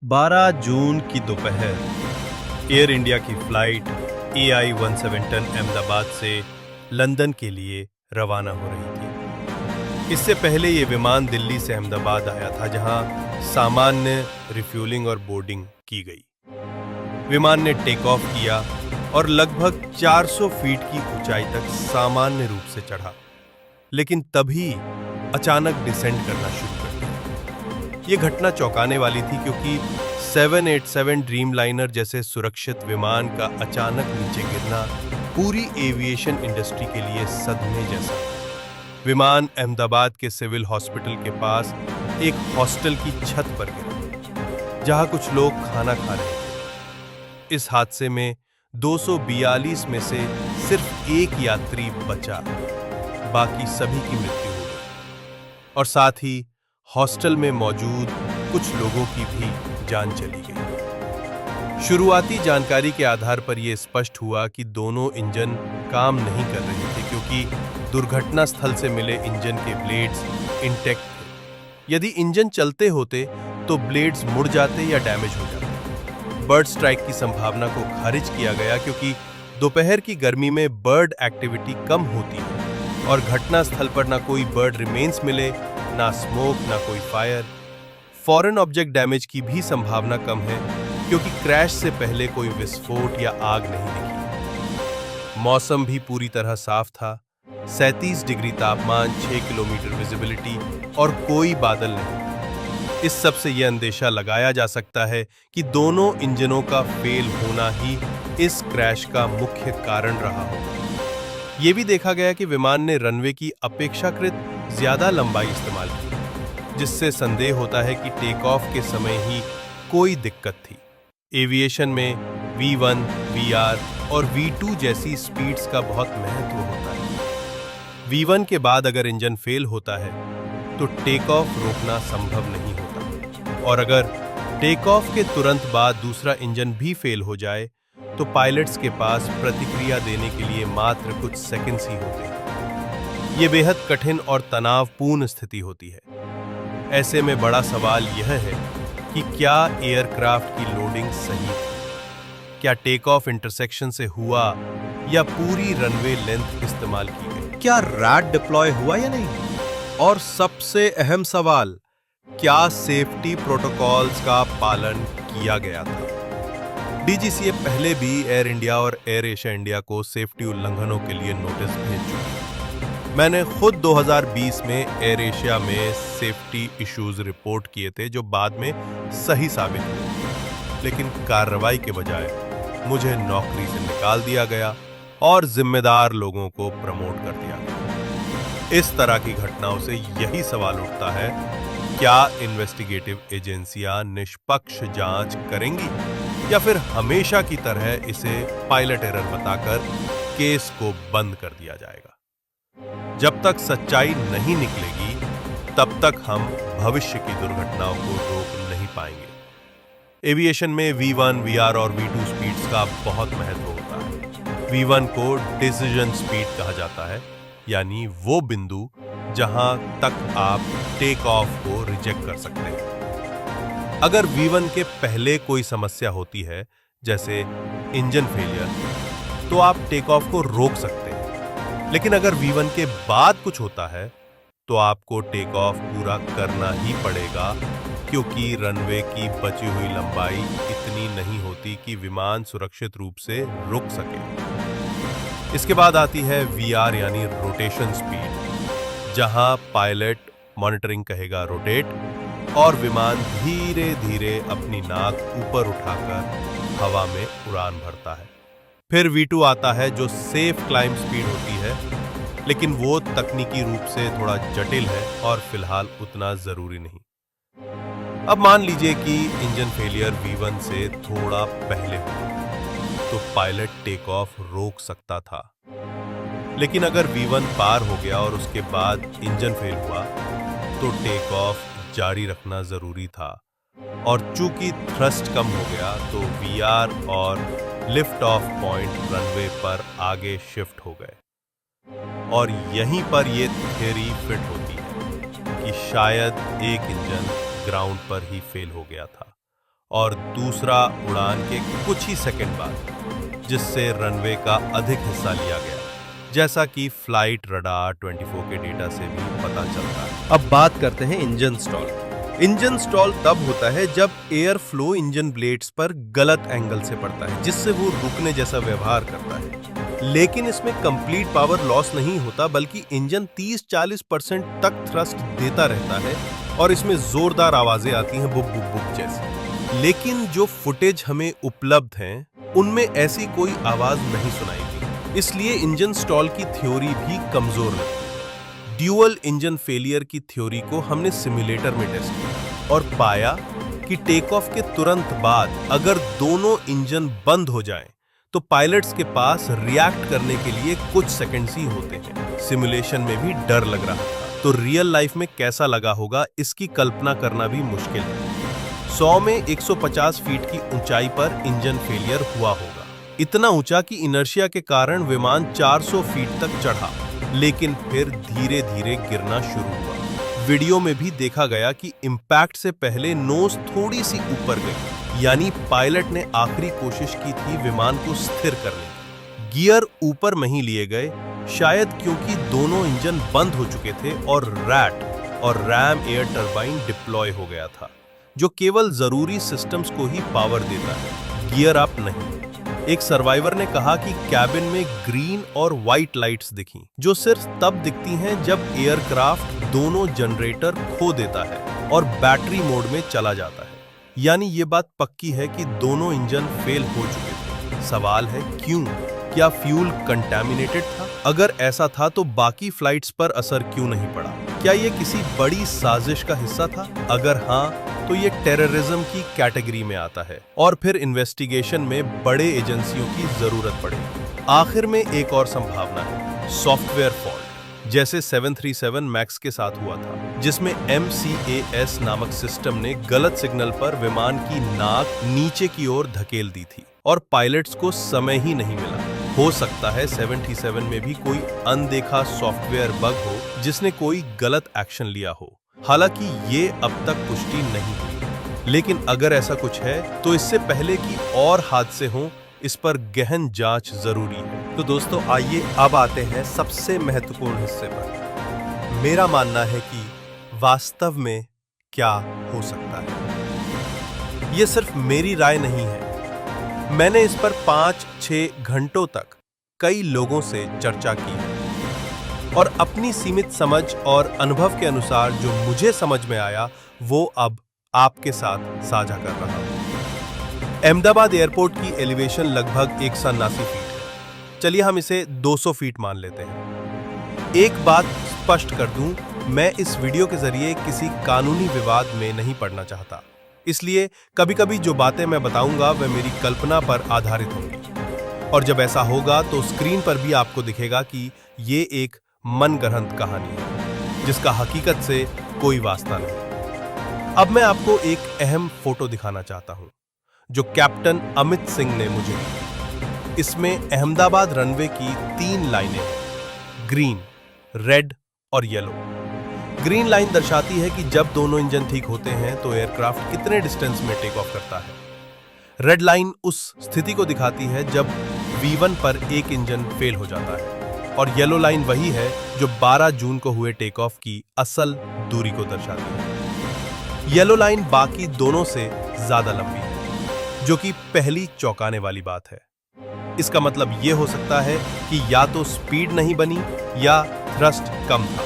12 जून की दोपहर air India की फ्लाइट AI-117 अहमदाबाद से लंदन के लिए रवाना हो रही थी। इससे पहले ये विमान दिल्ली से अहमदाबाद आया था, जहां सामान्य रिफ्यूलिंग और बोर्डिंग की गई। विमान ने टेक ऑफ किया और लगभग 400 फीट की ऊंचाई तक सामान्य रूप से चढ़ा, लेकिन तभी अचानक डिसेंड करना शुरू कर दिया। ये घटना चौंकाने वाली थी, क्योंकि 787 ड्रीमलाइनर जैसे सुरक्षित विमान का अचानक नीचे गिरना पूरी एविएशन इंडस्ट्री के लिए सदमे जैसा। विमान अहमदाबाद के सिविल हॉस्पिटल के पास एक हॉस्टल की छत पर गिरा, जहां कुछ लोग खाना खा रहे थे। इस हादसे में 242 में से सिर्फ एक यात्री बचा, बाकी सभी की मृत्यु हो गई और साथ ही हॉस्टल में मौजूद कुछ लोगों की भी जान चली गई। शुरुआती जानकारी के आधार पर यह स्पष्ट हुआ कि दोनों इंजन काम नहीं कर रहे थे, क्योंकि दुर्घटना स्थल से मिले इंजन के ब्लेड्स इंटैक्ट थे। यदि इंजन चलते होते तो ब्लेड्स मुड़ जाते या डैमेज हो जाते। बर्ड स्ट्राइक की संभावना को खारिज किया गया, क्योंकि दोपहर की गर्मी में बर्ड एक्टिविटी कम होती है और घटना स्थल पर ना कोई बर्ड रिमेन्स मिले, ना स्मोक, ना कोई फायर। फॉरेन ऑब्जेक्ट डैमेज की भी संभावना कम है, क्योंकि क्रैश से पहले कोई विस्फोट या आग नहीं दिखी। मौसम भी पूरी तरह साफ था। 37 डिग्री तापमान, 6 किलोमीटर विजिबिलिटी और कोई बादल नहीं। इस सब से यह अंदेशा लगाया जा सकता है कि दोनों इंजनों का फेल होना ही इस क्रैश का मुख्य कारण रहा होगा। यह भी देखा गया कि विमान ने रनवे की अपेक्षाकृत ज्यादा लंबाई इस्तेमाल की, जिससे संदेह होता है कि टेक ऑफ के समय ही कोई दिक्कत थी। एविएशन में V1, VR और V2 जैसी स्पीड्स का बहुत महत्व होता है। V1 के बाद अगर इंजन फेल होता है तो टेक ऑफ रोकना संभव नहीं होता, और अगर टेक ऑफ के तुरंत बाद दूसरा इंजन भी फेल हो जाए तो पायलट्स के पास प्रतिक्रिया देने के लिए मात्र कुछ सेकंड्स ही होते हैं। ये बेहद कठिन और तनावपूर्ण स्थिति होती है। ऐसे में बड़ा सवाल यह है कि क्या एयरक्राफ्ट की लोडिंग सही थी? क्या टेक ऑफ इंटरसेक्शन से हुआ या पूरी रनवे लेंथ इस्तेमाल की गई? क्या रैट डिप्लॉय हुआ या नहीं? और सबसे अहम सवाल, क्या सेफ्टी प्रोटोकॉल्स का पालन किया गया था? DGCA पहले भी एयर इंडिया और एयर एशिया इंडिया को सेफ्टी उल्लंघनों के लिए नोटिस भेज चुकी है। मैंने खुद 2020 में एयर एशिया में सेफ्टी इश्यूज रिपोर्ट किए थे, जो बाद में सही साबित हुए, लेकिन कार्रवाई के बजाय मुझे नौकरी से निकाल दिया गया और जिम्मेदार लोगों को प्रमोट कर दिया गया। इस तरह की घटनाओं से यही सवाल उठता है, क्या इन्वेस्टिगेटिव एजेंसियां निष्पक्ष जांच करेंगी या फिर हमेशा की तरह इसे पायलट एरर बताकर केस को बंद कर दिया जाएगा? जब तक सच्चाई नहीं निकलेगी, तब तक हम भविष्य की दुर्घटनाओं को रोक नहीं पाएंगे। एविएशन में V1, VR और V2 स्पीड्स का बहुत महत्व होता है। V1 को डिसीजन स्पीड कहा जाता है, यानी वो बिंदु जहां तक आप टेक ऑफ को रिजेक्ट कर सकते हैं। अगर V1 के पहले कोई समस्या होती है, जैसे इंजन फेलियर, तो आप टेक ऑफ को रोक सकते हैं। लेकिन अगर V1 के बाद कुछ होता है तो आपको टेक ऑफ पूरा करना ही पड़ेगा, क्योंकि रनवे की बची हुई लंबाई इतनी नहीं होती कि विमान सुरक्षित रूप से रुक सके। इसके बाद आती है VR यानी रोटेशन स्पीड, जहां पायलट मॉनिटरिंग कहेगा रोटेट और विमान धीरे धीरे अपनी नाक ऊपर उठाकर हवा में उड़ान भरता है। फिर V2 आता है, जो सेफ क्लाइंब स्पीड होती है, लेकिन वो तकनीकी रूप से थोड़ा जटिल है और फिलहाल उतना जरूरी नहीं। अब मान लीजिए कि इंजन फेलियर V1 से थोड़ा पहले हुआ, तो पायलट टेक ऑफ रोक सकता था। लेकिन अगर V1 पार हो गया और उसके बाद इंजन फेल हुआ, तो टेक ऑफ जारी रखना जरूरी था। और चूंकि थ्रस्ट कम हो गया, तो VR और लिफ्ट ऑफ पॉइंट रनवे पर आगे शिफ्ट हो गए। और यहीं पर यह थ्योरी फिट होती है कि शायद एक इंजन ग्राउंड पर ही फेल हो गया था और दूसरा उड़ान के कुछ ही सेकंड बाद, जिससे रनवे का अधिक हिस्सा लिया गया, जैसा कि फ्लाइट रडार 24 के डेटा से भी पता चलता है। अब बात करते हैं इंजन स्टॉल। इंजन स्टॉल तब होता है जब एयर फ्लो इंजन ब्लेड्स पर गलत एंगल से पड़ता है, जिससे वो रुकने जैसा व्यवहार करता है। लेकिन इसमें कंप्लीट पावर लॉस नहीं होता, बल्कि इंजन 30-40% तक थ्रस्ट देता रहता है और इसमें जोरदार आवाजें आती हैं, बुक बुक बुक जैसी। लेकिन जो फुटेज हमें उपलब्ध हैं, उनमें ऐसी कोई आवाज नहीं सुनाई दी, इसलिए इंजन स्टॉल की थ्योरी भी कमजोर लगती। ड्यूअल इंजन फेलियर की थ्योरी को हमने सिमुलेटर में टेस्ट किया और पाया कि टेक ऑफ के तुरंत बाद अगर दोनों इंजन बंद हो जाएं, तो पायलट्स के पास रिएक्ट करने के लिए कुछ सेकंड्स ही होते हैं। सिमुलेशन में भी डर लग रहा था, तो रियल लाइफ में कैसा लगा होगा इसकी कल्पना करना भी मुश्किल है। 100 में 150 फीट की ऊंचाई पर इंजन फेलियर हुआ होगा, इतना ऊंचा कि इनर्शिया के कारण विमान 400 फीट तक चढ़ा, लेकिन फिर धीरे धीरे गिरना शुरू हुआ। वीडियो में भी देखा गया कि इंपैक्ट से पहले नोज थोड़ी सी ऊपर गई, यानी पायलट ने आखिरी कोशिश की थी विमान को स्थिर करने की। गियर ऊपर नहीं लिए गए, शायद क्योंकि दोनों इंजन बंद हो चुके थे और रैट और रैम एयर टरबाइन डिप्लॉय हो गया था, जो केवल जरूरी सिस्टम्स को ही पावर देता है, गियर अप नहीं। एक सर्वाइवर ने कहा कि कैबिन में ग्रीन और व्हाइट लाइट्स दिखीं, जो सिर्फ तब दिखती हैं जब एयरक्राफ्ट दोनों जनरेटर खो देता है और बैटरी मोड में चला जाता है। यानी ये बात पक्की है कि दोनों इंजन फेल हो चुके थे। सवाल है क्यों? क्या फ्यूल कंटामिनेटेड था? अगर ऐसा था तो बाकी फ्लाइट्स पर असर क्यों नहीं पड़ा? क्या ये किसी बड़ी साजिश का हिस्सा था? अगर हाँ, तो ये टेररिज्म की कैटेगरी में आता है और फिर इन्वेस्टिगेशन में बड़े एजेंसियों की जरूरत पड़ेगी। आखिर में एक और संभावना है, सॉफ्टवेयर फॉल्ट, जैसे 737 मैक्स के साथ हुआ था, जिसमें MCAS नामक सिस्टम ने गलत सिग्नल पर विमान की नाक नीचे की ओर धकेल दी थी और पायलट्स को समय ही नहीं मिला। हो सकता है 737 में भी कोई अनदेखा सॉफ्टवेयर बग हो जिसने कोई गलत एक्शन लिया हो। हालांकि ये अब तक पुष्टि नहीं हुई, लेकिन अगर ऐसा कुछ है तो इससे पहले कि और हादसे हों, इस पर गहन जांच जरूरी है। तो दोस्तों, आइए अब आते हैं सबसे महत्वपूर्ण हिस्से पर। मेरा मानना है कि वास्तव में क्या हो सकता है। ये सिर्फ मेरी राय नहीं है, मैंने इस पर 5-6 घंटों तक कई लोगों से चर्चा की है और अपनी सीमित समझ और अनुभव के अनुसार जो मुझे समझ में आया वो अब आपके साथ साझा कर रहा हूं। अहमदाबाद एयरपोर्ट की एलिवेशन लगभग 189 फीट है। चलिए हम इसे 200 फीट मान लेते हैं। एक बात स्पष्ट कर दूं, मैं इस वीडियो के जरिए किसी कानूनी विवाद में नहीं पड़ना चाहता, इसलिए कभी-कभी जो बातें मैं बताऊंगा वह मेरी कल्पना पर आधारित होंगी और जब ऐसा होगा तो स्क्रीन पर भी आपको दिखेगा कि ये एक मनगढ़ंत कहानी है जिसका हकीकत से कोई वास्ता नहीं। अब मैं आपको एक अहम फोटो दिखाना चाहता हूं जो कैप्टन अमित सिंह ने मुझे दी। इसमें अहमदाबाद रनवे की 3 लाइनें हैं, ग्रीन, रेड और येलो। ग्रीन लाइन दर्शाती है कि जब दोनों इंजन ठीक होते हैं तो एयरक्राफ्ट कितने डिस्टेंस में टेक ऑफ करता है। रेड लाइन उस स्थिति को दिखाती है जब V1 पर एक इंजन फेल हो जाता है और येलो लाइन वही है जो 12 जून को हुए टेक ऑफ की असल दूरी को दर्शाती है। येलो लाइन बाकी दोनों से ज्यादा लंबी है, जो कि पहली चौंकाने वाली बात है। इसका मतलब यह हो सकता है कि या तो स्पीड नहीं बनी या थ्रस्ट कम था।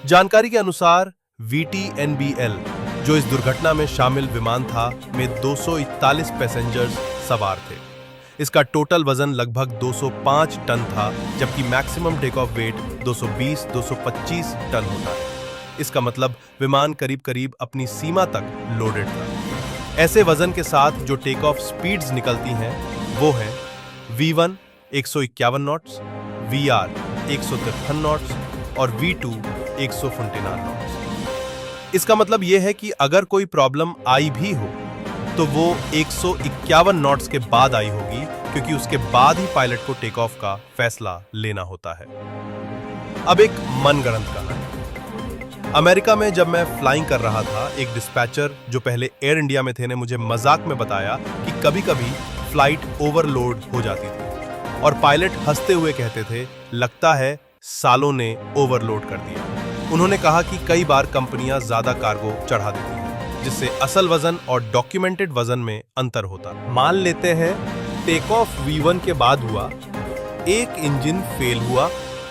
जानकारी के अनुसार VTNBL, जो इस दुर्घटना में शामिल विमान था, में 241 पैसेंजर्स सवार थे। इसका टोटल वजन लगभग 205 टन था, जबकि maximum take off weight 220-225 ton होता है। इसका मतलब विमान करीब करीब अपनी सीमा तक लोडेड था। ऐसे वजन के साथ जो टेक ऑफ स्पीड्स निकलती हैं वो हैं V1 151 नॉट्स, VR 153 नॉट्स और V2 159 नॉट्स। इसका मतलब यह है कि अगर कोई प्रॉब्लम आई भी हो तो वो 151 नॉट्स के बाद आई होगी, क्योंकि उसके बाद ही पायलट को टेक ऑफ का फैसला लेना होता है। अब एक मनगढ़ंत कहानी। अमेरिका में जब मैं फ्लाइंग कर रहा था, एक डिस्पैचर जो पहले एयर इंडिया में थे ने मुझे मजाक में बताया कि कभी-कभी फ्लाइट ओवरलोड हो जाती थी और पायलट हंसते हुए कहते थे, लगता है सालों ने ओवरलोड कर दिया। उन्होंने कहा कि कई बार कंपनियां ज्यादा कार्गो चढ़ा देती हैं, जिससे असल वजन और डॉक्यूमेंटेड वजन में अंतर होता। मान लेते हैं टेक ऑफ V1 के बाद हुआ, एक इंजन फेल हुआ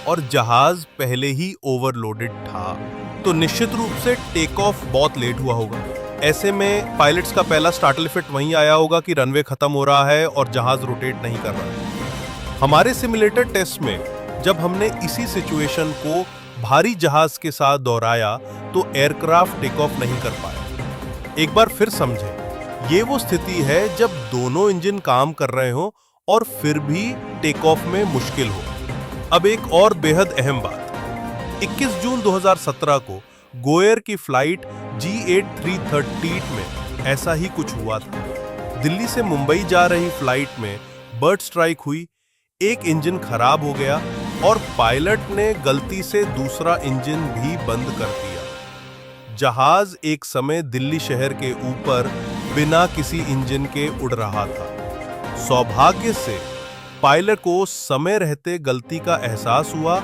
और जहाज पहले ही ओवरलोडेड था, तो निश्चित रूप से टेक ऑफ बहुत लेट हुआ होगा। ऐसे में पायलट्स का पहला स्टार्टल इफेक्ट वहीं आया होगा कि रनवे खत्म हो रहा है और जहाज रोटेट नहीं कर रहा है। हमारे सिमुलेटर टेस्ट में जब हमने इसी सिचुएशन को भारी जहाज के साथ दोहराया तो एयरक्राफ्ट टेक ऑफ नहीं कर पाया। एक बार फिर समझें, ये वो स्थिति है जब दोनों इंजन काम कर रहे हो और फिर भी टेक ऑफ में मुश्किल हो। अब एक और बेहद अहम बात, 21 जून 2017 को गोएयर की फ्लाइट G8338 में ऐसा ही कुछ हुआ था। दिल्ली से मुंबई जा रही फ्लाइट में बर्ड स्ट्राइक हुई, एक इंजन खराब हो गया और पायलट ने गलती से दूसरा इंजन भी बंद कर दिया। जहाज एक समय दिल्ली शहर के ऊपर बिना किसी इंजन के उड़ रहा था। सौभाग्य से पायलट को समय रहते गलती का एहसास हुआ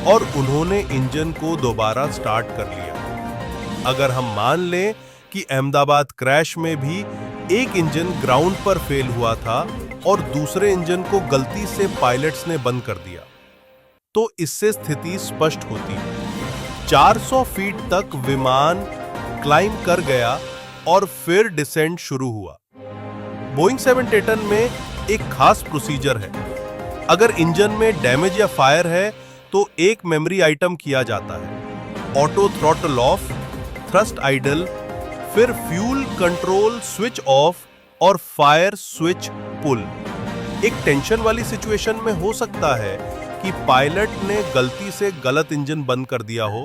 और उन्होंने इंजन को दोबारा स्टार्ट कर लिया। अगर हम मान लें कि अहमदाबाद क्रैश में भी एक इंजन ग्राउंड पर फेल हुआ था और दूसरे इंजन को गलती से पायलट्स ने बंद कर दिया, तो इससे स्थिति स्पष्ट होती है। 400 फीट तक विमान क्लाइंब कर गया और फिर डिसेंट शुरू हुआ। बोइंग 787 में एक खास प्रोसीजर है। अगर इंजन में डैमेज या फायर है तो एक मेमोरी आइटम किया जाता है, auto throttle off, thrust idle, फिर फ्यूल कंट्रोल स्विच ऑफ और फायर स्विच पुल। एक टेंशन वाली सिचुएशन में हो सकता है कि पायलट ने गलती से गलत इंजन बंद कर दिया हो